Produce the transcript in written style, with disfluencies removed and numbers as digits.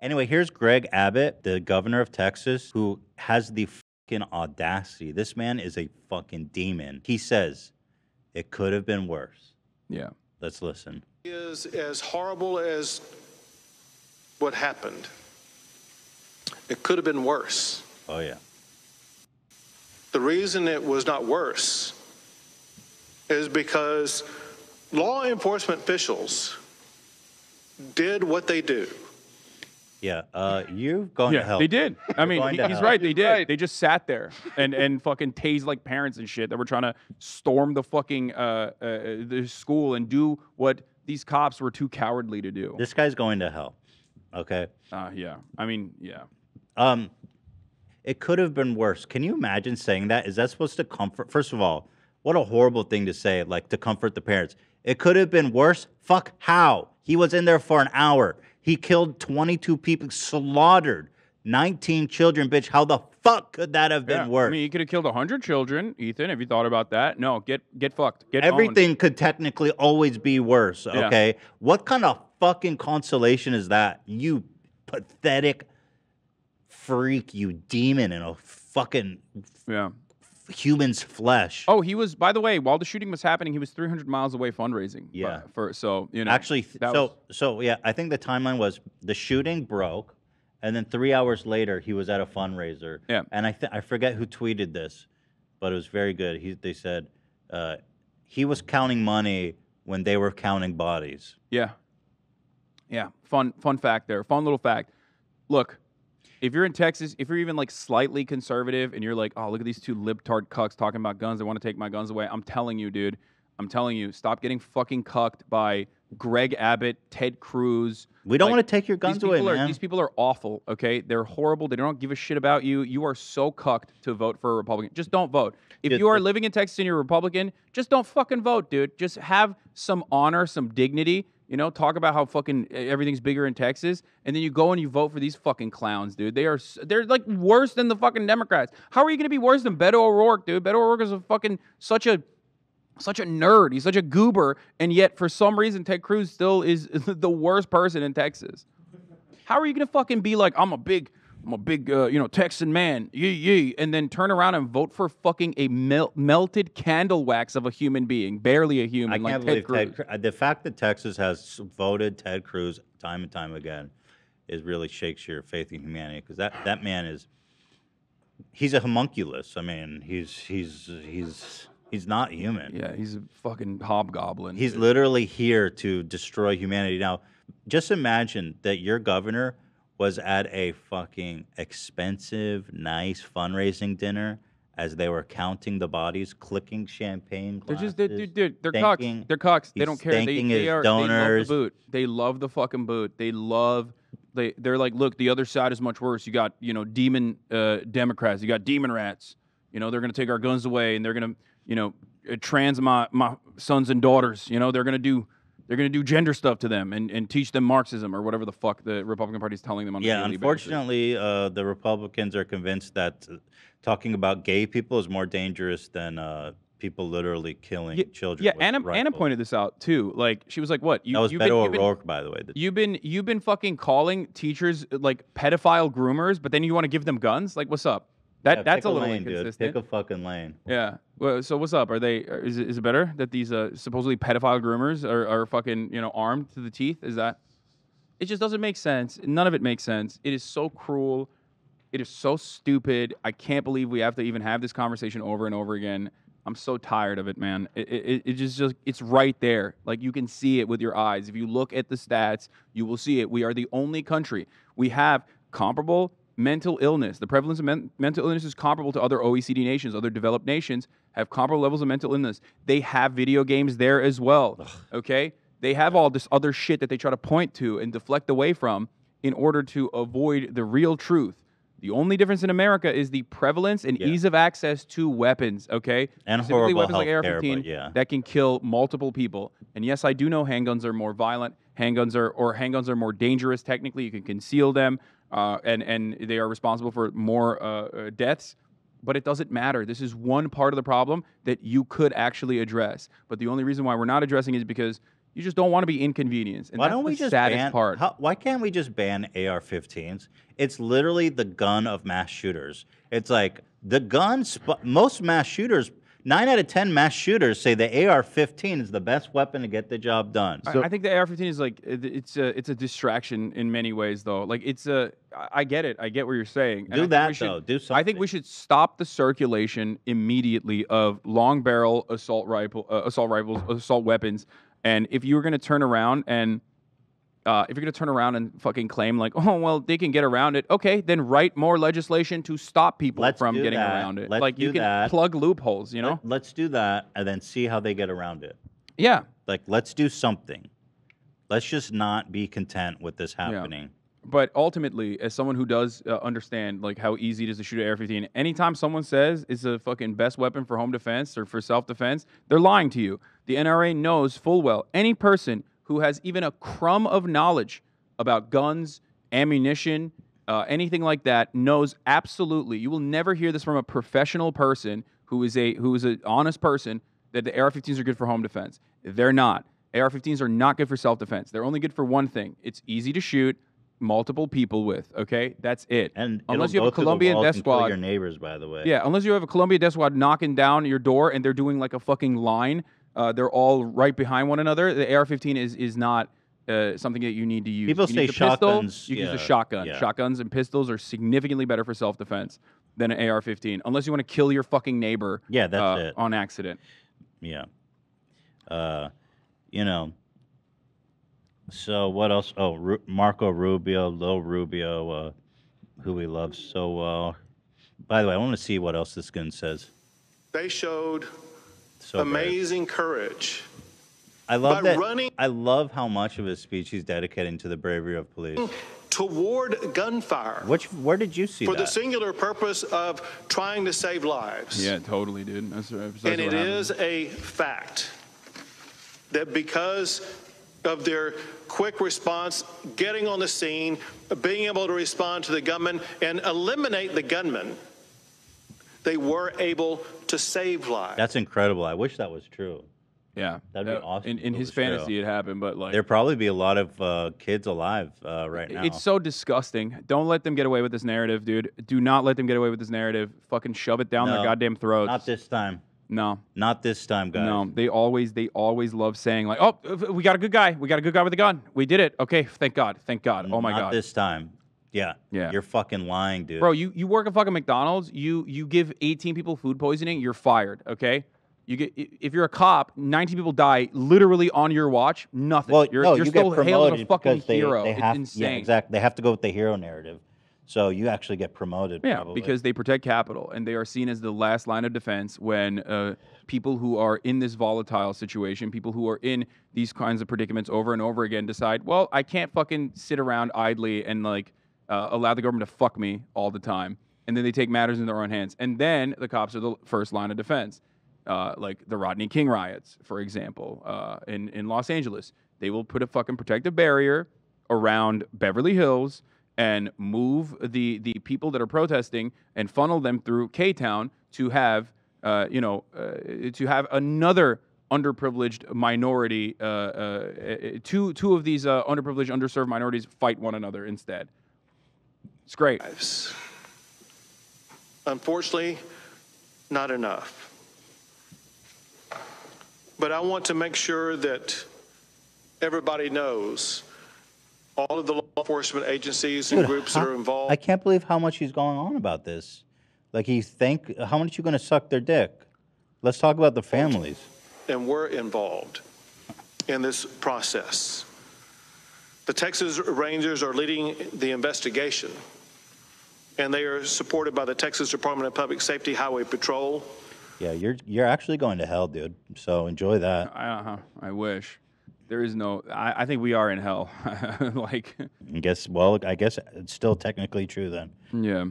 Anyway, here's Greg Abbott, the governor of Texas, who has the fucking audacity. This man is a fucking demon. He says it could have been worse. Yeah. Let's listen. Is as horrible as what happened. It could have been worse. Oh, yeah. The reason it was not worse is because law enforcement officials did what they do. Yeah, you're going to hell. They did. I mean, he's right. They did. Right. They just sat there and fucking tased like parents and shit that were trying to storm the fucking the school and do what these cops were too cowardly to do. This guy's going to hell. Okay. Yeah. I mean, yeah. It could have been worse. Can you imagine saying that? Is that supposed to comfort? First of all, what a horrible thing to say, like to comfort the parents. It could have been worse. Fuck, how? He was in there for an hour. He killed 22 people, slaughtered 19 children, bitch. How the fuck could that have been worse? I mean, he could have killed 100 children, Ethan. Have you thought about that? No, get fucked. Get Everything owned. could technically always be worse, okay? Yeah. What kind of fucking consolation is that? You pathetic freak, you demon in a fucking human's flesh. Oh, he was, by the way, while the shooting was happening, he was 300 miles away fundraising. Yeah. So, you know. Actually, yeah, I think the timeline was the shooting broke, and then 3 hours later, he was at a fundraiser. Yeah. And I forget who tweeted this, but it was very good. They said he was counting money when they were counting bodies. Yeah. Yeah. Fun fact there. Fun little fact. Look, if you're in Texas, if you're even like slightly conservative and you're like, oh, look at these two libtard cucks talking about guns, they want to take my guns away. I'm telling you, dude. I'm telling you, stop getting fucking cucked by Greg Abbott, Ted Cruz. We don't want to take your guns away, man. These people are awful, okay? They're horrible. They don't give a shit about you. You are so cucked to vote for a Republican. Just don't vote. If you are living in Texas and you're a Republican, just don't fucking vote, dude. Just have some honor, some dignity. You know, talk about how fucking everything's bigger in Texas, and then you go and you vote for these fucking clowns, dude. They're like worse than the fucking Democrats. How are you gonna be worse than Beto O'Rourke, dude? Beto O'Rourke is a fucking such a nerd. He's such a goober, and yet for some reason Ted Cruz still is the worst person in Texas. How are you gonna fucking be like, I'm a big Texan man, yee, and then turn around and vote for fucking a melted candle wax of a human being, barely a human, I can't believe the fact that Texas has voted Ted Cruz time and time again really shakes your faith in humanity, because that man he's a homunculus. I mean, he's not human. Yeah, he's a fucking hobgoblin. He's literally here to destroy humanity. Now, just imagine that your governor was at a fucking expensive, nice fundraising dinner as they were counting the bodies, clicking champagne glasses. They're just, dude, they're cocks. They're cocks. They don't care. They love the boot. They love the fucking boot. They're like, look, the other side is much worse. You got, demon Democrats. You got demon rats. They're going to take our guns away, and they're going to, trans my sons and daughters. They're going to do gender stuff to them and teach them Marxism or whatever the fuck the Republican Party is telling them on a daily basis. Unfortunately, the Republicans are convinced that talking about gay people is more dangerous than people literally killing children. Yeah, Anna pointed this out too. Like, she was like, "What? That was Beto O'Rourke, by the way. You've been fucking calling teachers like pedophile groomers, but then you want to give them guns? Like, what's up? That's a little inconsistent. Dude. Pick a fucking lane. Yeah. Well, so what's up? Is it better that these supposedly pedophile groomers are fucking armed to the teeth? Is that? It just doesn't make sense. None of it makes sense. It is so cruel. It is so stupid. I can't believe we have to even have this conversation over and over again. I'm so tired of it, man. It just it's right there. Like, you can see it with your eyes. If you look at the stats, you will see it. We are the only country. We have comparable mental illness. The prevalence of mental illness is comparable to other OECD nations. Other developed nations have comparable levels of mental illness. They have video games there as well, okay? They have all this other shit that they try to point to and deflect away from in order to avoid the real truth. The only difference in America is the prevalence and ease of access to weapons, okay? And specifically horrible weapons like AR-15 that can kill multiple people. And yes, I do know handguns are more violent. Handguns are more dangerous. Technically, you can conceal them, and they are responsible for more deaths. But it doesn't matter. This is one part of the problem that you could actually address. But the only reason why we're not addressing it is because You just don't want to be inconvenienced. And Why that's don't we the just saddest ban? part. Why can't we just ban AR-15s? It's literally the gun of mass shooters. It's like the gun. Most mass shooters, 9 out of 10 mass shooters say the AR-15 is the best weapon to get the job done. I think the AR-15 is like it's a distraction in many ways, though. Like I get it. I get what you're saying. Do that though. Do something. I think we should stop the circulation immediately of long barrel assault rifles, assault weapons. And if you were going to turn around and fucking claim like, oh well, they can get around it, okay, then write more legislation to stop people from getting around it. Like you can plug loopholes, you know. Let's do that and then see how they get around it. Yeah. Like let's do something. Let's just not be content with this happening. Yeah. But ultimately, as someone who does understand like how easy it is to shoot an AR-15, anytime someone says it's a fucking best weapon for home defense or for self-defense, they're lying to you. The NRA knows full well any person who has even a crumb of knowledge about guns, ammunition, anything like that knows absolutely. You will never hear this from a professional person who is an honest person that the AR-15s are good for home defense. They're not. AR-15s are not good for self-defense. They're only good for one thing. It's easy to shoot multiple people with, okay? That's it. And unless you have a Colombian death squad, your neighbors, by the way. Yeah, unless you have a Colombian death squad knocking down your door and they're doing like a fucking line, they're all right behind one another. The AR-15 is not something that you need to use. People say shotguns. You use a shotgun. Yeah. Shotguns and pistols are significantly better for self-defense than an AR-15, unless you want to kill your fucking neighbor. Yeah, that's it. On accident. Yeah. You know. So what else? Oh, Marco Rubio, Lil Rubio, who we love so well. By the way, I want to see what else this gun says. They showed amazing courage. I love that. I love how much of his speech he's dedicating to the bravery of police. Toward gunfire. Where did you see that? For that? the singular purpose of trying to save lives. Yeah, totally, dude. That's and it is a fact that because of their quick response, getting on the scene, being able to respond to the gunman and eliminate the gunman, they were able to save lives. That's incredible. I wish that was true. Yeah, that'd be awesome. In his fantasy, it happened, but like there'd probably be a lot of kids alive right now. It's so disgusting. Don't let them get away with this narrative, dude. Do not let them get away with this narrative. Fucking shove it down their goddamn throats. Not this time. No, not this time, guys. No, they always love saying like, "Oh, we got a good guy. We got a good guy with a gun. We did it. Okay, thank God, thank God. Oh my God." Not this time. Yeah. You're fucking lying, dude. Bro, you work at fucking McDonald's. You give 18 people food poisoning. You're fired. Okay. If you're a cop, 19 people die literally on your watch. Nothing. Well, you're still hailed as a fucking hero. It's insane. Yeah, exactly. They have to go with the hero narrative. So you actually get promoted. Yeah, probably. Because they protect capital, and they are seen as the last line of defense when people who are in this volatile situation, people who are in these kinds of predicaments over and over again decide, well, I can't fucking sit around idly and like allow the government to fuck me all the time. And then they take matters in their own hands. And then the cops are the first line of defense. Like the Rodney King riots, for example, in Los Angeles. They will put a fucking protective barrier around Beverly Hills and move the people that are protesting and funnel them through K-Town to have, to have another underprivileged minority, two of these underprivileged, underserved minorities fight one another instead. It's great. Unfortunately, not enough. But I want to make sure that everybody knows, all of the law enforcement agencies and groups that are involved. I can't believe how much he's going on about this. Like how much you going to suck their dick? Let's talk about the families. And we're involved in this process. The Texas Rangers are leading the investigation, and they are supported by the Texas Department of Public Safety Highway Patrol. Yeah, you're actually going to hell, dude. So enjoy that. I wish. There is no. I think we are in hell. Like. I guess it's still technically true then. Yeah.